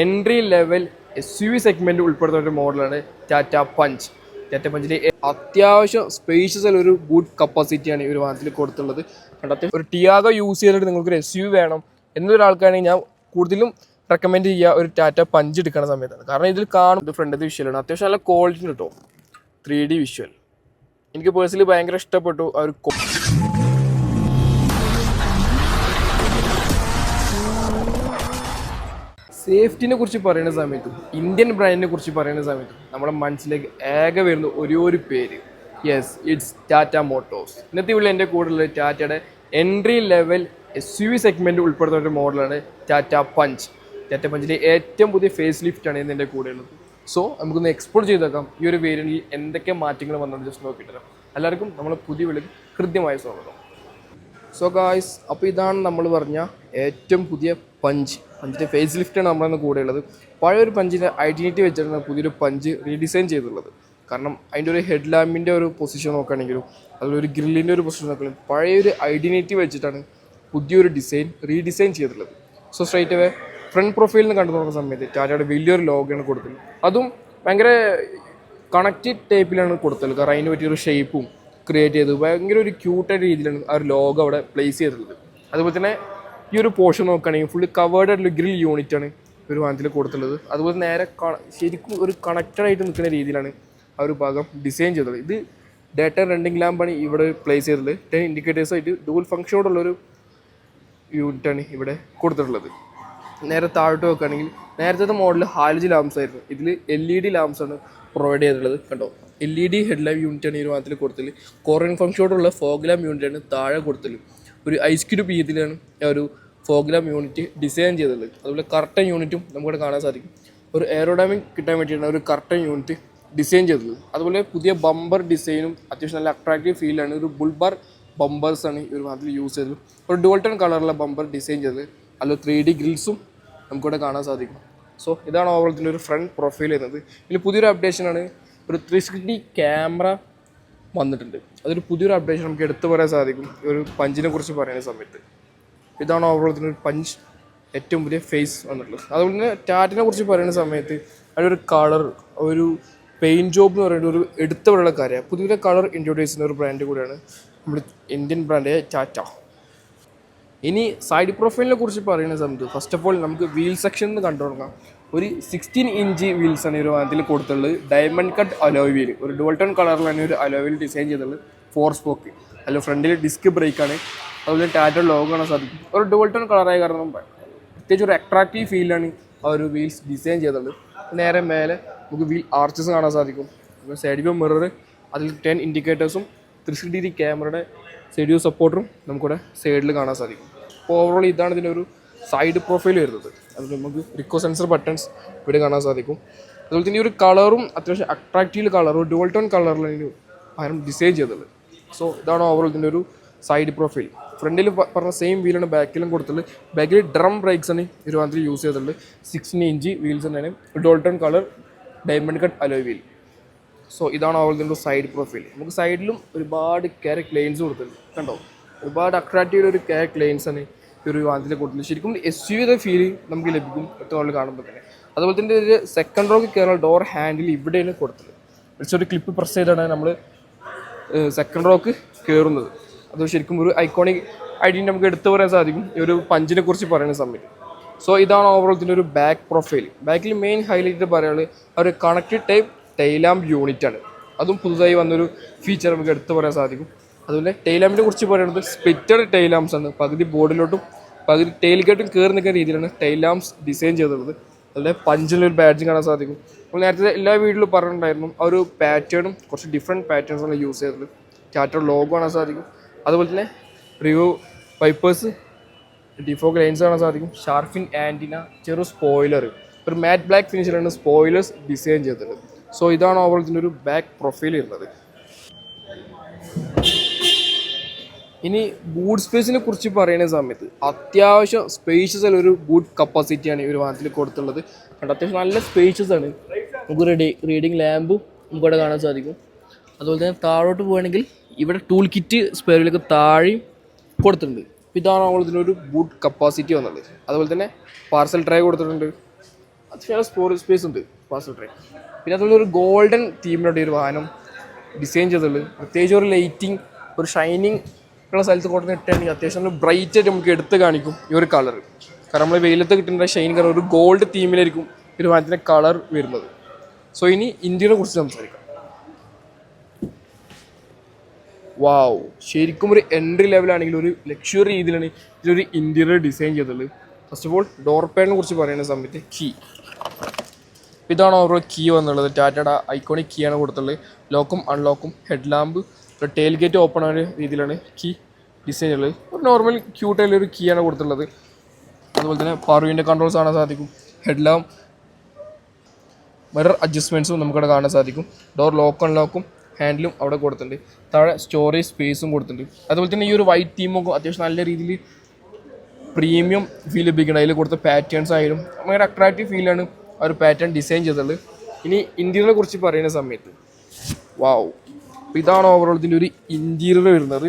Entry level SUV segment ഉൾപ്പെടുന്ന ഒരു മോഡലാണ് ടാറ്റ പഞ്ച്. ടാറ്റ പഞ്ചിൽ അത്യാവശ്യം സ്പേഷ്യസ് ആയ ഒരു ഗുഡ് കപ്പാസിറ്റിയാണ് ഈ ഒരു വാഹനത്തിൽ കൊടുത്തുള്ളത്. അത്യാവശ്യം ഒരു ടിയാഗോ യൂസ് ചെയ്തിട്ട് നിങ്ങൾക്ക് ഒരു SUV വേണം എന്നൊരാൾക്കാണെങ്കിൽ ഞാൻ കൂടുതലും റെക്കമെൻഡ് ചെയ്യുക ഒരു ടാറ്റ പഞ്ച് എടുക്കുന്ന സമയത്താണ്. കാരണം ഇതിൽ കാണും ഫ്രണ്ടിൽ വിഷ്വലാണ് അത്യാവശ്യം നല്ല ക്വാളിറ്റി കിട്ടോ. 3D വിഷ്വൽ എനിക്ക് പേഴ്സണലി ഭയങ്കര ഇഷ്ടപ്പെട്ടു. ആ ഒരു സേഫ്റ്റിനെ കുറിച്ച് പറയുന്ന സമയത്തും ഇന്ത്യൻ ബ്രാൻഡിനെ കുറിച്ച് പറയുന്ന സമയത്തും നമ്മുടെ മനസ്സിലേക്ക് ആകെ വരുന്ന ഒരു പേര്, യെസ്, ഇറ്റ്സ് ടാറ്റ മോട്ടോഴ്സ്. ഇന്നത്തെ ഇവിടെ എൻ്റെ കൂടുതൽ ടാറ്റയുടെ എൻട്രി ലെവൽ SUV സെഗ്മെൻറ്റ് ഉൾപ്പെടുന്ന ഒരു മോഡലാണ് ടാറ്റ പഞ്ച്. ടാറ്റ പഞ്ചിലെ ഏറ്റവും പുതിയ ഫേസ് ലിഫ്റ്റാണ് ഇന്ന് എൻ്റെ കൂടെ ഉള്ളത്. സോ നമുക്കൊന്ന് എക്സ്പ്ലോർ ചെയ്തേക്കാം ഈ ഒരു വേരിയൻറ്റിൽ എന്തൊക്കെ മാറ്റങ്ങൾ വന്നത് ജസ്റ്റ് നോക്കിയിട്ട്. എല്ലാവർക്കും നമ്മൾ പുതിയ വിളിക്ക് കൃത്യമായ സ്വാഗതം. സോ ഗായ്സ്, അപ്പോൾ ഇതാണ് നമ്മൾ പറഞ്ഞ ഏറ്റവും പുതിയ പഞ്ചിൻ്റെ ഫേസ് ലിഫ്റ്റാണ് നമ്മളിന്ന് കൂടെ ഉള്ളത്. പഴയൊരു പഞ്ചിൻ്റെ ഐഡൻറ്റിറ്റി വെച്ചിട്ടാണ് പുതിയൊരു പഞ്ച് റീഡിസൈൻ ചെയ്തിട്ടുള്ളത്. കാരണം അതിൻ്റെ ഒരു ഹെഡ് ലാമ്പിൻ്റെ ഒരു പൊസിഷൻ നോക്കുകയാണെങ്കിലും അതിലൊരു ഗ്രില്ലിൻ്റെ ഒരു പൊസിഷൻ നോക്കുകയാണെങ്കിലും പഴയൊരു ഐഡൻറ്റിറ്റി വെച്ചിട്ടാണ് പുതിയൊരു റീഡിസൈൻ ചെയ്തിട്ടുള്ളത്. സോ സ്ട്രൈറ്റ് അവേ ഫ്രണ്ട് പ്രൊഫൈലിൽ നിന്ന് കണ്ടു നോക്കുന്ന സമയത്ത് ടാറ്റയുടെ വലിയൊരു ലോഗോയാണ് കൊടുത്തത്. അതും ഭയങ്കര കണക്റ്റഡ് ടൈപ്പിലാണ് കൊടുത്തത്. കാരണം അതിന് പറ്റിയൊരു ഷേപ്പും ക്രിയേറ്റ് ചെയ്ത് ഭയങ്കര ഒരു ക്യൂട്ടായ രീതിയിലാണ് ആ ഒരു ലോഗോ അവിടെ പ്ലേസ് ചെയ്തിട്ടുള്ളത്. അതുപോലെ തന്നെ ഈ ഒരു പോർഷൻ നോക്കുകയാണെങ്കിൽ ഫുള്ളി കവേർഡ് ആയിട്ടുള്ള ഗ്രിൽ യൂണിറ്റാണ് ഒരു വാഹനത്തിൽ കൊടുത്തുള്ളത്. അതുപോലെ നേരെ ശരിക്കും ഒരു കണക്റ്റഡ് ആയിട്ട് നിൽക്കുന്ന രീതിയിലാണ് ആ ഒരു ഭാഗം ഡിസൈൻ ചെയ്തത്. ഇത് ഡേ ടൈം റണ്ണിങ് ലാമ്പാണ് ഇവിടെ പ്ലേസ് ചെയ്തിട്ടുള്ളത്. 10 ഇൻഡിക്കേറ്റേഴ്സായിട്ട് ഡുവൽ ഫംഗ്ഷനോടുള്ളൊരു യൂണിറ്റാണ് ഇവിടെ കൊടുത്തിട്ടുള്ളത്. നേരെ താഴോട്ട് നോക്കുകയാണെങ്കിൽ നേരത്തെ മോഡൽ ഹാലജി ലാംപ്സ് ആയിരുന്നു. ഇതിൽ LED ലാംപ്സാണ് പ്രൊവൈഡ് ചെയ്തിട്ടുള്ളത്. കണ്ടോ, LED ഹെഡ് ലാമ്പ് യൂണിറ്റാണ് ഈ ഒരു വാഹനത്തിൽ കൊടുത്തത്. കോറിയൻ ഫംഗ്ഷനോടുള്ള ഫോഗ് ലാമ്പ് യൂണിറ്റാണ് താഴെ കൊടുത്തത്. ഒരു ഐസ് ക്യൂബ് രീതിയിലാണ് ഒരു ഫോഗ് ലാമ്പ് യൂണിറ്റ് ഡിസൈൻ ചെയ്തിട്ടുള്ളത്. അതുപോലെ കർട്ടൻ യൂണിറ്റും നമുക്കിവിടെ കാണാൻ സാധിക്കും. ഒരു എയറോഡൈനാമിക് കിട്ടാൻ വേണ്ടിയിട്ടാണ് ഒരു കർട്ടൻ യൂണിറ്റ് ഡിസൈൻ ചെയ്തത്. അതുപോലെ പുതിയ ബമ്പർ ഡിസൈനും അത്യാവശ്യം നല്ല അട്രാക്റ്റീവ് ഫീലാണ്. ഒരു ബുൾബാർ ബമ്പേഴ്സാണ് ഈ ഒരു വാഹനത്തിൽ യൂസ് ചെയ്തത്. ഒരു ഡുവൽ കളറുള്ള ബമ്പർ ഡിസൈൻ ചെയ്തത്. അതിൽ 3D ഗ്രിൽസും നമുക്കിവിടെ കാണാൻ സാധിക്കും. സോ ഇതാണ് ഓവറോൾ ഒരു ഫ്രണ്ട് പ്രൊഫൈൽ ചെയ്യുന്നത്. ഇതിൽ പുതിയൊരു അപ്ഡേഷനാണ്, ഒരു 360 ക്യാമറ വന്നിട്ടുണ്ട്. അതൊരു പുതിയൊരു അപ്ഡേഷൻ നമുക്ക് എടുത്തു പറയാൻ സാധിക്കും ഈ ഒരു പഞ്ചിനെ കുറിച്ച് പറയുന്ന സമയത്ത്. ഇതാണ് ഓവറോൾ ഒരു പഞ്ച് ഏറ്റവും പുതിയ ഫേസ് വന്നിട്ടുള്ളത്. അതുപോലെ തന്നെ ടാറ്റിനെ കുറിച്ച് പറയുന്ന സമയത്ത് അതിലൊരു കളർ, ഒരു പെയിൻറ്റ് ജോബ് എന്ന് പറയുന്ന ഒരു എടുത്തു പറയുന്ന കാര്യമാണ്. പുതിയ കളർ ഇൻട്രൊഡ്യൂസ് ചെയ്യുന്ന ഒരു ബ്രാൻഡ് കൂടിയാണ് നമ്മുടെ ഇന്ത്യൻ ബ്രാൻഡായ ടാറ്റ. ഇനി സൈഡ് പ്രൊഫൈലിനെ കുറിച്ച് പറയുന്ന സമയത്ത് ഫസ്റ്റ് ഓഫ് ഓൾ നമുക്ക് വീൽ സെക്ഷൻ എന്ന് കണ്ടു തുടങ്ങാം. ഒരു 16 ഇഞ്ച് വീൽസാണ് ഈ ഒരു വാഹനത്തിൽ കൊടുത്തുള്ളത്. ഡയമണ്ട് കട്ട് അലോയ് വീൽ, ഒരു ഡുവൽ ടോൺ കളറിലാണ് ഒരു അലോയ് വീൽ ഡിസൈൻ ചെയ്തിട്ടുള്ളത്. 4 സ്പോക്ക്. അതിൽ ഫ്രണ്ടിൽ ഡിസ്ക് ബ്രേക്കാണ്. അതുപോലെ ടാറ്റ ലോഗോ കാണാൻ സാധിക്കും. ഒരു ഡുവൽ ടോൺ കളറായ കാരണം പ്രത്യേകിച്ച് ഒരു അട്രാക്റ്റീവ് ഫീലാണ് ആ ഒരു വീൽസ് ഡിസൈൻ ചെയ്തിട്ടുള്ളത്. നേരെ മേലെ നമുക്ക് വീൽ ആർച്ചസ് കാണാൻ സാധിക്കും. സൈഡ് വ്യൂ മിറർ, അതിൽ 10 ഇൻഡിക്കേറ്റേഴ്സും 360 ക്യാമറയുടെ സൈഡ് വ്യൂ സപ്പോർട്ടറും നമുക്കിവിടെ സൈഡിൽ കാണാൻ സാധിക്കും. അപ്പോൾ ഓവറോൾ ഇതാണ് ഇതിൻ്റെ ഒരു സൈഡ് പ്രൊഫൈൽ വരുന്നത്. അതിൽ നമുക്ക് റിക്കോ സെൻസർ ബട്ടൺസ് ഇവിടെ കാണാൻ സാധിക്കും. അതുപോലെ തന്നെ ഈ ഒരു കളറും അത്യാവശ്യം അട്രാക്റ്റീവ് കളറും ഡുവൽ ടോൺ കളറിലാണ് പകരം ഡിസൈൻ ചെയ്തത്. സോ ഇതാണ് ഓവറോൾ ഇതിൻ്റെ ഒരു സൈഡ് പ്രൊഫൈൽ. ഫ്രണ്ടിൽ പറഞ്ഞ സെയിം വീലാണ് ബാക്കിലും കൊടുത്തിട്ടുള്ളത്. ബാക്കിൽ ഡ്രം ബ്രേക്സാണ് ഈ ഒരു വാഹനത്തിൽ യൂസ് ചെയ്തിട്ടുള്ളത്. 16 ഇഞ്ച് വീൽസ് തന്നെയാണ്, dual tone colour diamond cut alloy wheel. So ഇതാണ് ഓവറോൾ ഇതിൻ്റെ സൈഡ് പ്രൊഫൈൽ. നമുക്ക് സൈഡിലും ഒരുപാട് ക്യാരറ്റ് ലൈൻസ് കൊടുത്തിട്ടുണ്ട്. കണ്ടോ, ഒരുപാട് അട്രാക്റ്റീവ് ഒരു ക്യാരറ്റ് ലൈൻസാണ് ഈ ഒരു വാഹനത്തിൽ കൊടുത്തിട്ടുണ്ട്. ശരിക്കും SUV ഫീൽ നമുക്ക് ലഭിക്കും ഒറ്റ കാണുമ്പോൾ തന്നെ. അതുപോലെ തന്നെ ഒരു സെക്കൻഡ് റോക്ക് കയറുന്ന ഡോർ ഹാൻഡിൽ ഇവിടെയാണ് കൊടുത്തത്. ഒരു ക്ലിപ്പ് പ്രസ് ചെയ്താണ് നമ്മൾ സെക്കൻഡ് റോക്ക് കയറുന്നത്. അത് ശരിക്കും ഒരു ഐക്കോണിക് ഐഡൻറ്റി നമുക്ക് എടുത്തു പറയാൻ സാധിക്കും ഈ ഒരു പഞ്ചിനെ കുറിച്ച് പറയുന്ന സമയത്ത്. സോ ഇതാണ് ഓവറോൾ ഇതിൻ്റെ ഒരു ബാക്ക് പ്രൊഫൈൽ. ബാക്കിൽ മെയിൻ ഹൈലൈറ്റ് പറയുന്നത് ഒരു കണക്റ്റഡ് ടൈപ്പ് ടൈലാമ്പ് യൂണിറ്റാണ്. അതും പുതുതായി വന്നൊരു ഫീച്ചർ നമുക്ക് എടുത്തു പറയാൻ സാധിക്കും. അതുപോലെ ടൈലാമ്പിനെ കുറിച്ച് പറയുന്നത് സ്പ്ലിറ്റഡ് ടൈലാംസ് ആണ്. പകുതി ബോർഡിലോട്ടും പകുതി ടെയിൽ ഗേട്ടും കയറി നിൽക്കുന്ന രീതിയിലാണ് ടൈലാംസ് ഡിസൈൻ ചെയ്തിട്ടുള്ളത്. അതുപോലെ പഞ്ചിലൊരു ബാഡ്ജും കാണാൻ സാധിക്കും. അപ്പോൾ നേരത്തെ എല്ലാ വീഡിയോയിലും പറഞ്ഞിട്ടുണ്ടായിരുന്നു ആ ഒരു പാറ്റേണും കുറച്ച് ഡിഫറെൻറ്റ് പാറ്റേൺസാണ് യൂസ് ചെയ്തത്. ടാറ്റ ലോഗോ കാണാൻ സാധിക്കും. അതുപോലെ തന്നെ റിവ്യൂ വൈപ്പേഴ്സ്, ഡിഫോഗ് ലൈൻസ് കാണാൻ സാധിക്കും. ഷാർഫിൻ ആൻറ്റിന, ചെറു സ്പോയിലർ, ഒരു മാറ്റ് ബ്ലാക്ക് ഫിനിഷിലാണ് സ്പോയിലേഴ്സ് ഡിസൈൻ ചെയ്തിട്ടുള്ളത്. സോ ഇതാണ് ഓവറോൾ ഇതിൻ്റെ ഒരു ബാക്ക് പ്രൊഫൈൽ വരുന്നത്. ഇനി ബൂട്ട് സ്പേസിനെ കുറിച്ച് പറയുന്ന സമയത്ത് അത്യാവശ്യം സ്പേഷ്യസ് ആയ ഒരു ബൂട്ട് കപ്പാസിറ്റിയാണ് ഈ ഒരു വാഹനത്തിൽ കൊടുത്തുള്ളത്. അത്യാവശ്യം നല്ല സ്പേഷ്യസ് ആണ്. നമുക്ക് റീഡിങ് ലാമ്പും നമുക്കിവിടെ കാണാൻ സാധിക്കും. അതുപോലെ തന്നെ താഴോട്ട് പോവുകയാണെങ്കിൽ ഇവിടെ ടൂൾ കിറ്റ് സ്പെയറിലേക്ക് താഴെയും കൊടുത്തിട്ടുണ്ട്. ഇതാണ് നമ്മൾ ഇതിനൊരു ബൂട്ട് കപ്പാസിറ്റി വന്നത്. അതുപോലെ തന്നെ പാർസൽ ട്രേ കൊടുത്തിട്ടുണ്ട്. അത്യാവശ്യം സ്പേസ് ഉണ്ട് പാസൽ ട്രേ. പിന്നെ അതുപോലെ ഒരു ഗോൾഡൻ തീമിലുള്ള ഒരു വാഹനം ഡിസൈൻ ചെയ്തിട്ടുള്ളത്. പ്രത്യേകിച്ച് ഒരു ലൈറ്റിങ്, ഒരു ഷൈനിങ് ഉള്ള സ്ഥലത്ത് കൊണ്ടുവന്ന് ഇട്ടാണെങ്കിൽ അത്യാവശ്യം നല്ല ബ്രൈറ്റ് ആയിട്ട് നമുക്ക് എടുത്ത് കാണിക്കും ഈ ഒരു കളർ. കാരണം നമ്മൾ വെയിലത്ത് കിട്ടുന്ന ഷൈൻ കളർ ഒരു ഗോൾഡ് തീമിലായിരിക്കും ഈ ഒരു വാഹനത്തിൻ്റെ കളർ വരുന്നത്. സോ ഇനി ഇന്ത്യയെ കുറിച്ച് സംസാരിക്കാം. വാവ്, ശരിക്കും ഒരു എൻട്രി ലെവലാണെങ്കിൽ ഒരു ലക്ഷറി രീതിയിലാണ് ഇതിലൊരു ഇൻറ്റീരിയർ ഡിസൈൻ ചെയ്തിട്ടുള്ളത്. ഫസ്റ്റ് ഓഫ് ഓൾ ഡോർ പാഡിനെ കുറിച്ച് പറയുന്ന സമയത്ത് കീ, ഇതാണ് ഓവറോൾ കീ വന്നുള്ളത്. ടാറ്റയുടെ ഐക്കോണിക് കീ ആണ് കൊടുത്തുള്ളത്. ലോക്കും അൺലോക്കും head lamp tail gate open ആയ രീതിയിലാണ് കീ ഡിസൈൻ ഉള്ളത്. ഒരു നോർമൽ ക്യൂട്ടായിട്ടുള്ളൊരു കീ ആണ് കൊടുത്തുള്ളത്. അതുപോലെ തന്നെ പവർ വിൻഡോ കൺട്രോൾസ് കാണാൻ സാധിക്കും. ഹെഡ് ലാമ്പ് മിറർ അഡ്ജസ്റ്റ്മെൻറ്റ്സും നമുക്കവിടെ കാണാൻ സാധിക്കും. ഡോർ ലോക്ക് അൺലോക്കും ഹാൻഡിലും അവിടെ കൊടുത്തിട്ടുണ്ട്. താഴെ സ്റ്റോറേജ് സ്പേസും കൊടുത്തിട്ടുണ്ട്. അതുപോലെ തന്നെ ഈ ഒരു വൈറ്റ് തീമൊക്കെ അത്യാവശ്യം നല്ല രീതിയിൽ പ്രീമിയം ഫീൽ ലഭിക്കണം. അതിൽ കൊടുത്ത പാറ്റേൺസ് ആയാലും ഭയങ്കര അട്രാക്റ്റീവ് ഫീലാണ് ആ ഒരു പാറ്റേൺ ഡിസൈൻ ചെയ്തിട്ടുള്ളത്. ഇനി ഇൻറ്റീരിയറിനെ കുറിച്ച് പറയുന്ന സമയത്ത് വാവ്, ഇതാണ് ഓവറോൾ ഇതിൻ്റെ ഒരു ഇൻറ്റീരിയർ വരുന്നത്.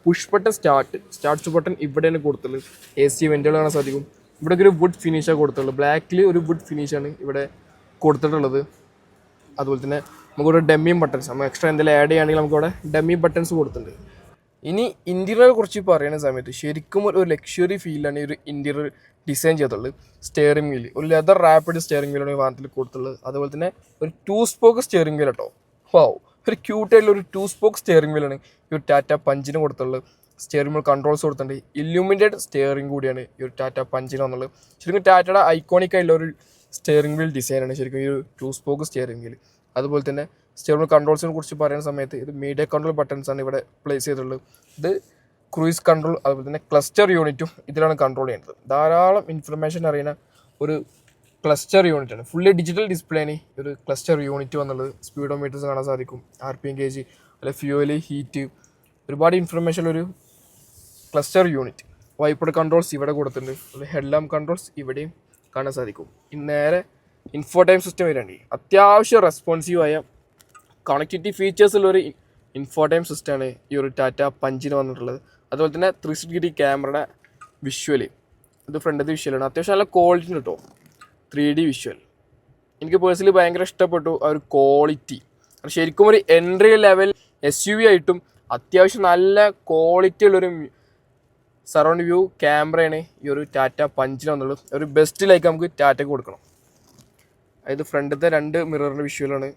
പുഷ് ബട്ടൺ സ്റ്റാർട്ട് ബട്ടൺ ഇവിടെയാണ് കൊടുത്തുള്ളത്. AC വെൻറ്റുകൾ കാണാൻ സാധിക്കും. ഇവിടെ ഒരു വുഡ് ഫിനിഷാണ് കൊടുത്തിട്ടുള്ളത്. ബ്ലാക്കിൽ ഒരു വുഡ് ഫിനിഷാണ് ഇവിടെ കൊടുത്തിട്ടുള്ളത്. അതുപോലെ തന്നെ നമുക്കിവിടെ ഡെമ്മി ബട്ടൺസ്, നമ്മൾ എക്സ്ട്രാ എന്തെങ്കിലും ആഡ് ചെയ്യുകയാണെങ്കിൽ നമുക്കിവിടെ ഡെമ്മി ബട്ടൺസ് കൊടുത്തിട്ടുണ്ട്. ഇനി ഇൻറ്റീരിയറെ കുറിച്ച് പറയുന്ന സമയത്ത് ശരിക്കും ഒരു ലക്ഷറി ഫീലാണ് ഈ ഒരു ഇൻറ്റീരിയർ ഡിസൈൻ ചെയ്തിട്ടുള്ളത്. സ്റ്റിയറിംഗ് വീൽ ഒരു ലെതർ റാപ്പിഡ് സ്റ്റിയറിംഗ് വീലാണ് ഈ വാഹനത്തിൽ കൊടുത്തുള്ളത്. അതുപോലെ തന്നെ ഒരു 2 സ്പോക്ക് സ്റ്റിയറിംഗ് വീൽ കേട്ടോ. വാവ്, ഒരു ക്യൂട്ടായിട്ടുള്ള ഒരു 2 സ്പോക്ക് സ്റ്റിയറിംഗ് വീലാണ് ഈ ഒരു ടാറ്റ പഞ്ചിന് കൊടുത്തുള്ളത്. സ്റ്റിയറിംഗ് വീൽ കൺട്രോൾസ് കൊടുത്തിട്ടുണ്ട്. ഇല്യൂമിനേറ്റഡ് സ്റ്റിയറിംഗ് കൂടിയാണ് ഈ ഒരു ടാറ്റ പഞ്ചിന് വന്നുള്ളത്. ശരിക്കും ടാറ്റയുടെ ഐക്കോണിക് ആയിട്ടുള്ള ഒരു സ്റ്റിയറിംഗ് വീൽ ഡിസൈനാണ് ശരിക്കും ഈ ഒരു 2 സ്പോക്ക് സ്റ്റിയറിംഗ് വീൽ. അതുപോലെ തന്നെ സ്റ്റിയറിംഗ് വീൽ കൺട്രോൾസിനെ കുറിച്ച് പറയുന്ന സമയത്ത് ഇത് മീഡിയ കൺട്രോൾ ബട്ടൺസ് ആണ് ഇവിടെ പ്ലേസ് ചെയ്തിട്ടുള്ളത്. ഇത് ക്രൂയിസ് കൺട്രോൾ, അതുപോലെ തന്നെ ക്ലസ്റ്റർ യൂണിറ്റും ഇതിലാണ് കൺട്രോൾ ചെയ്യുന്നത്. ധാരാളം ഇൻഫർമേഷൻ അറിയുന്ന ഒരു ക്ലസ്റ്റർ യൂണിറ്റാണ്. ഫുള്ളി ഡിജിറ്റൽ ഡിസ്പ്ലേന് ഒരു ക്ലസ്റ്റർ യൂണിറ്റ് വന്നുള്ളത്. സ്പീഡോമീറ്റേഴ്സ് കാണാൻ സാധിക്കും, RPM ഗേജ്, അല്ലെ ഫ്യൂവല്, ഹീറ്റ്, ഒരുപാട് ഇൻഫർമേഷൻ ഒരു ക്ലസ്റ്റർ യൂണിറ്റ്. വൈപ്പർ കൺട്രോൾസ് ഇവിടെ കൊടുത്തിട്ടുണ്ട്. അതുപോലെ ഹെഡ് ലാമ്പ് കൺട്രോൾസ് ഇവിടെയും കാണാൻ സാധിക്കും. നേരെ ഇൻഫോടൈം സിസ്റ്റം വരാണ്ട് അത്യാവശ്യം റെസ്പോൺസീവായ കണക്ടിവിറ്റി ഫീച്ചേഴ്സുള്ളൊരു ഇൻഫോടൈം സിസ്റ്റമാണ് ഈ ഒരു ടാറ്റ പഞ്ചിന് വന്നിട്ടുള്ളത്. അതുപോലെ തന്നെ 360 ക്യാമറയുടെ വിഷ്വല്, ഇത് ഫ്രണ്ടത്തെ വിഷ്വലാണ്. അത്യാവശ്യം നല്ല ക്വാളിറ്റി ഉണ്ട് കേട്ടോ. 3D വിഷ്വൽ എനിക്ക് പേഴ്സണലി ഭയങ്കര ഇഷ്ടപ്പെട്ടു ആ ഒരു ക്വാളിറ്റി. ശരിക്കും ഒരു എൻട്രി ലെവൽ SUV ആയിട്ടും അത്യാവശ്യം നല്ല ക്വാളിറ്റി ഉള്ളൊരു സറൗണ്ട് വ്യൂ ക്യാമറയാണ് ഈ ഒരു ടാറ്റ പഞ്ചിന് വന്നുള്ളത്. ഒരു ബെസ്റ്റ് ലൈക്ക് നമുക്ക് ടാറ്റയ്ക്ക് കൊടുക്കണം. അതായത് ഫ്രണ്ടത്തെ 2 മിററിൻ്റെ വിഷ്വലാണ്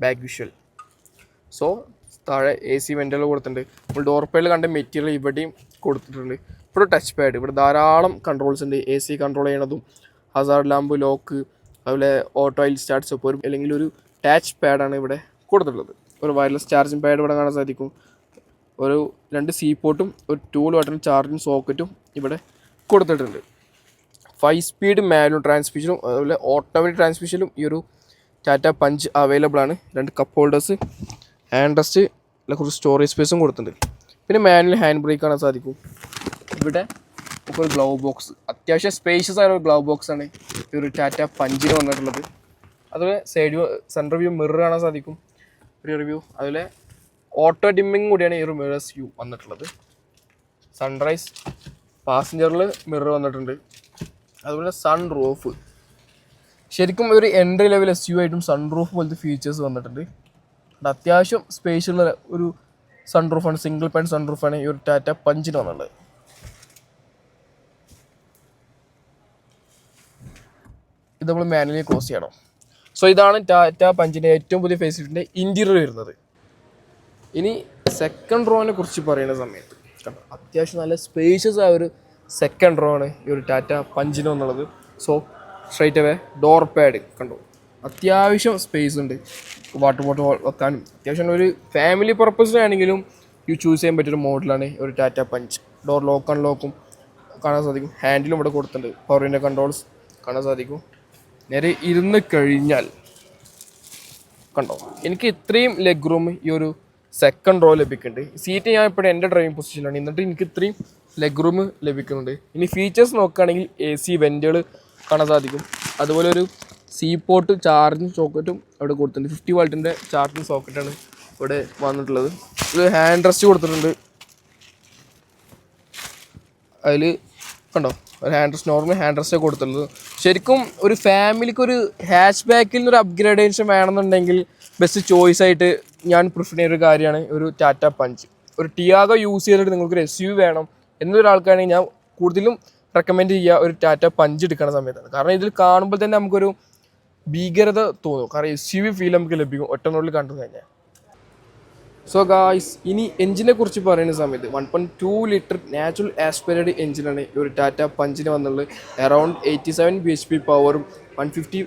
ബാക്ക് വിഷ്വൽ. സോ താഴെ AC വെൻറ്റുകൾ കൊടുത്തിട്ടുണ്ട്. നമ്മൾ ഡോർ പാഡിൽ കണ്ട മെറ്റീരിയൽ ഇവിടെയും കൊടുത്തിട്ടുണ്ട്. ഇവിടെ ടച്ച് പാഡ്, ഇവിടെ ധാരാളം കൺട്രോൾസ് ഉണ്ട്. AC കൺട്രോൾ ചെയ്യണതും ഹസാർഡ് ലാമ്പ്, ലോക്ക്, അതുപോലെ ഓട്ടോ ഐൽ സ്റ്റാർട്ട് സ്റ്റോപ്പ്, അല്ലെങ്കിൽ ഒരു ടച്ച് പാഡാണ് ഇവിടെ കൊടുത്തിട്ടുള്ളത്. ഒരു വയർലെസ് ചാർജിങ് പാഡ് ഇവിടെ കാണാൻ സാധിക്കും. ഒരു 2 C പോർട്ടും ഒരു 2 ബട്ടൺ ചാർജിങ് സോക്കറ്റും ഇവിടെ കൊടുത്തിട്ടുണ്ട്. 5 സ്പീഡ് മാനുവൽ ട്രാൻസ്മിഷനും അതുപോലെ ഓട്ടോമാറ്റിക് ട്രാൻസ്മിഷനും ഈ ഒരു ടാറ്റ പഞ്ച് അവൈലബിൾ ആണ്. 2 കപ്പ് ഹോൾഡേഴ്സ്, ഹാൻഡ് റെസ്റ്റ്, കുറച്ച് സ്റ്റോറേജ് സ്പേസും കൊടുത്തിട്ടുണ്ട്. പിന്നെ മാനുവൽ ഹാൻഡ് ബ്രേക്ക് കാണാൻ സാധിക്കും. ഇവിടെ നമുക്ക് ഒരു ഗ്ലൗ ബോക്സ്, അത്യാവശ്യം സ്പേഷ്യസ് ആയ ഒരു ഗ്ലൗ ബോക്സ് ആണ് ഈ ഒരു ടാറ്റ പഞ്ചിന് വന്നിട്ടുള്ളത്. അതുപോലെ സൈഡ് സെൻട്രൽ വ്യൂ മിറർ കാണാൻ സാധിക്കും, റിയർ വ്യൂ. അതുപോലെ ഓട്ടോ ഡിമ്മിങ് കൂടിയാണ് ഈ ഒരു മിറേഴ്സ് വ്യൂ വന്നിട്ടുള്ളത്. സൺറൈസ്, പാസഞ്ചറിൽ മിറർ വന്നിട്ടുണ്ട്. അതുപോലെ സൺ റൂഫ്, ശരിക്കും ഒരു എൻട്രി ലെവൽ SUV ആയിട്ടും സൺ റൂഫ് പോലത്തെ ഫീച്ചേഴ്സ് വന്നിട്ടുണ്ട്. അത്യാവശ്യം സ്പേസുള്ള ഒരു സൺ റൂഫാണ്, സിംഗിൾ പാൻ സൺ റൂഫാണ് ഈ ഒരു ടാറ്റ പഞ്ചിന് വന്നുള്ളത്. ഇത് നമ്മൾ മാനുവലി ക്ലോസ് ചെയ്യണം. സോ ഇതാണ് ടാറ്റ പഞ്ചിൻ്റെ ഏറ്റവും പുതിയ ഫേസ് ലിഫ്റ്റിൻ്റെ ഇൻറ്റീരിയർ വരുന്നത്. ഇനി സെക്കൻഡ് റോനെ കുറിച്ച് പറയുന്ന സമയത്ത് കണ്ടോ, അത്യാവശ്യം നല്ല സ്പേഷ്യസ് ആയ ഒരു സെക്കൻഡ് റോ ആണ് ഈ ഒരു ടാറ്റ പഞ്ചിന് വന്നുള്ളത്. So straight away door pad കണ്ടോ, അത്യാവശ്യം സ്പേസ് ഉണ്ട്. വാട്ടർ ബോട്ടിൽ വെക്കാനും അത്യാവശ്യം ഒരു ഫാമിലി പർപ്പസിനാണെങ്കിലും ചൂസ് ചെയ്യാൻ പറ്റിയൊരു മോഡലാണ് ഒരു ടാറ്റ പഞ്ച്. ഡോർ ലോക്ക് അൺലോക്കും കാണാൻ സാധിക്കും. ഹാൻഡിലും ഇവിടെ കൊടുത്തിട്ടുണ്ട്. പവർ വിൻഡോ കൺട്രോൾസ് കാണാൻ സാധിക്കും. നേരെ ഇരുന്ന് കഴിഞ്ഞാൽ കണ്ടോ, എനിക്ക് ഇത്രയും ലെഗ് റൂം ഈ ഒരു സെക്കൻഡ് റോ ലഭിക്കുന്നുണ്ട്. സീറ്റ് ഞാൻ ഇപ്പോഴും എൻ്റെ ഡ്രൈവിംഗ് പൊസിഷനിലാണ്, എന്നിട്ട് എനിക്ക് ഇത്രയും ലെഗ് റൂം ലഭിക്കുന്നുണ്ട്. ഇനി ഫീച്ചേഴ്സ് നോക്കുകയാണെങ്കിൽ AC വെൻറ്റുകൾ കാണാൻ സാധിക്കും. അതുപോലെ ഒരു C പോർട്ട് ചാർജിങ് സോക്കറ്റും അവിടെ കൊടുത്തിട്ടുണ്ട്. 50 വാൾട്ടിൻ്റെ ചാർജിങ് സോക്കറ്റാണ് ഇവിടെ വന്നിട്ടുള്ളത്. ഒരു ഹാൻഡ് റെസ്റ്റ് കൊടുത്തിട്ടുണ്ട്. അതിൽ കണ്ടോ ഒരു hand rest, normal hand rest കൊടുത്തിട്ടുള്ളത്. ശരിക്കും ഒരു ഫാമിലിക്ക് ഒരു ഹാച്ച് ബാക്കിൽ ഒരു അപ്ഗ്രേഡേഷൻ വേണമെന്നുണ്ടെങ്കിൽ ബെസ്റ്റ് ചോയ്സ് ആയിട്ട് ഞാൻ പ്രിഫർ ചെയ്യുന്ന ഒരു കാര്യമാണ് ഒരു ടാറ്റ പഞ്ച്. ഒരു ടിയാഗോ യൂസ് ചെയ്തിട്ട് നിങ്ങൾക്കൊരു SUV വേണം എന്നൊരാൾക്കാണെങ്കിൽ ഞാൻ കൂടുതലും റെക്കമെൻഡ് ചെയ്യുക ഒരു ടാറ്റ പഞ്ച് എടുക്കുന്ന സമയത്താണ്. കാരണം ഇതിൽ കാണുമ്പോൾ തന്നെ നമുക്കൊരു ഭീകരത തോന്നും. കാരണം SUV ഫീൽ നമുക്ക് ലഭിക്കും ഒറ്റനോട്ടിൽ കണ്ടു കഴിഞ്ഞാൽ. സോ ഗായ്സ്, ഇനി എഞ്ചിനെ കുറിച്ച് പറയുന്ന സമയത്ത് 1.2 ലിറ്റർ നാച്ചുറൽ ആസ്പിറേറ്റഡ് എഞ്ചിനാണ് ഈ ഒരു ടാറ്റ പഞ്ചിന് വന്നുള്ളത്. അറൗണ്ട് 87 bhp പവറും 150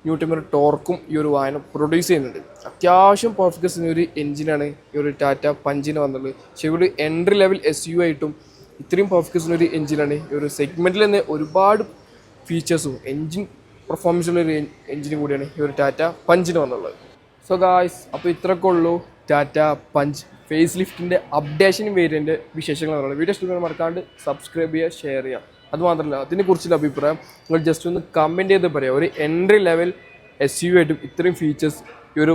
Nm ടോർക്കും ഈ ഒരു വാഹനം പ്രൊഡ്യൂസ് ചെയ്യുന്നുണ്ട്. അത്യാവശ്യം പെർഫോമൻസ് ഒരു എഞ്ചിനാണ് ഈ ഒരു ടാറ്റ പഞ്ചിന് വന്നുള്ളത്. പക്ഷേ ഒരു എൻട്രി ലെവൽ SUV ആയിട്ടും ഇത്രയും പെർഫോമൻസ് ഒരു എഞ്ചിനാണ് ഈ ഒരു സെഗ്മെൻറ്റിൽ തന്നെ ഒരുപാട് ഫീച്ചേഴ്സും എഞ്ചിൻ പെർഫോമൻസുള്ള ഒരു എഞ്ചിനും കൂടിയാണ് ഈ ഒരു ടാറ്റ പഞ്ചിന് വന്നുള്ളത്. സോ ഗായ്സ്, അപ്പോൾ ഇത്രയൊക്കെ ഉള്ളൂ ടാറ്റ പഞ്ച് ഫേസ് ലിഫ്റ്റിൻ്റെ അപ്ഡേഷൻ വേരിയൻ്റെ വിശേഷങ്ങൾ പറയുന്നത്. വീഡിയോ ഇഷ്ടങ്ങൾ മറക്കാണ്ട് സബ്സ്ക്രൈബ് ചെയ്യുക, ഷെയർ ചെയ്യുക. അതുമാത്രമല്ല, അതിനെക്കുറിച്ചുള്ള അഭിപ്രായം നിങ്ങൾ ജസ്റ്റ് ഒന്ന് കമൻറ്റ് ചെയ്ത് പറയാം. ഒരു എൻട്രി ലെവൽ SUV ആയിട്ടും ഇത്രയും ഫീച്ചേഴ്സ് ഈ ഒരു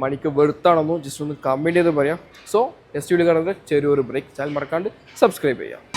മണിക്ക് വെറുത്താണെന്നോ ജസ്റ്റ് ഒന്ന് കമൻറ്റ് ചെയ്ത് പറയാം. സോ SUV കാണുന്നത് ചെറിയൊരു ബ്രേക്ക്. ചാനൽ മറക്കാണ്ട് സബ്സ്ക്രൈബ് ചെയ്യുക.